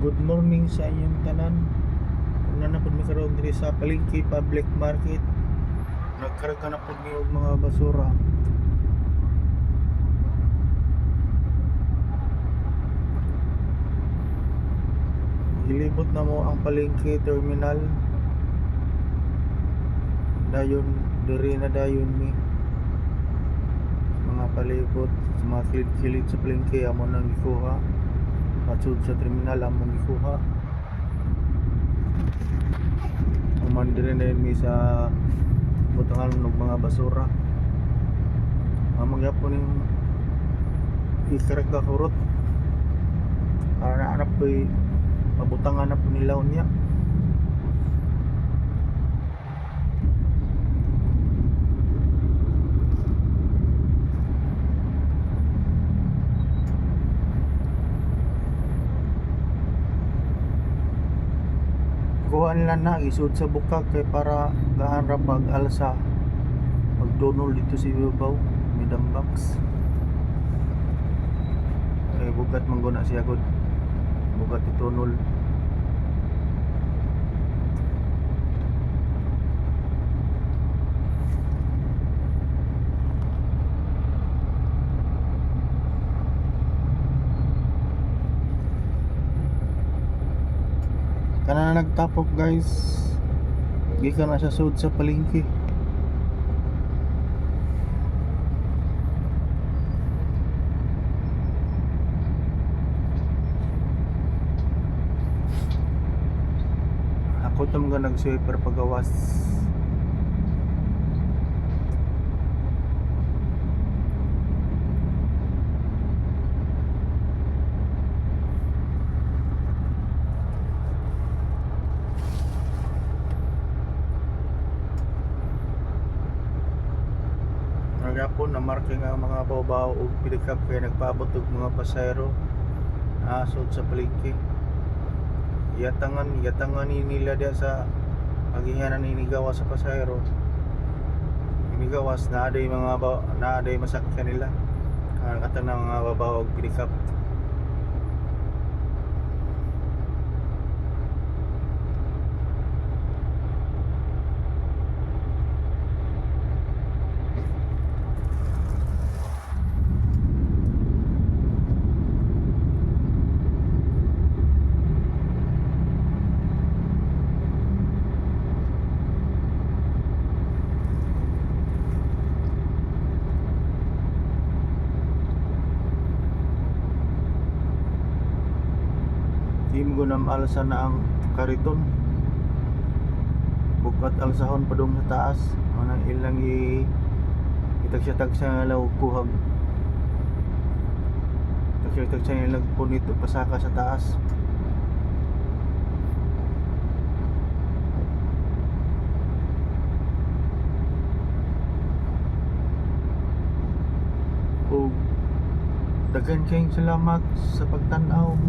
Good morning sa inyong tanan. Una na po mi karon diri sa Palengke Public Market. Nagkarga na po mi og mga basura. Ilibot na mo ang Palengke Terminal. Dayon diri na dayon mi. Mga palibot, sa mga kilid-kilid sa Palengke amo nang gikuha. Patsud sa terminal among gikuha. Human diri na mi sa butangan ng mga basura. Among gyapon ning ikarga kurot para na anap ko'y mabutangan na po nila unya. Kuha nila na isud sa bukag kay para gaan ra pag alsa pagdunol dito sa ibabaw midam box. Bugat mangguna siya gud, bugat itunol. Kana na nagtapok guys, gikan na siya sud sa Palengke. Ako to mga nag-sweeper pagawas. Nagapon na marking ang mga baw-baw ug pilikap kay nagpaabot og mga pasahero asod sa Palengke. Yatangan ni nila dia sa agihanan ni gawas sa pasahero. Inigawas na aday mga na aday masakyan nila. Kanang ng mga babaw og pilikap. Timgo nam alsa na ang kariton. Bukat alsahon padung sa taas. Manang ilang itagsa-tagsa nga law kuhag. Tagsa-tagsa nga ilang punit o pasaka sa taas. O dagan kayong salamat sa pagtanaw.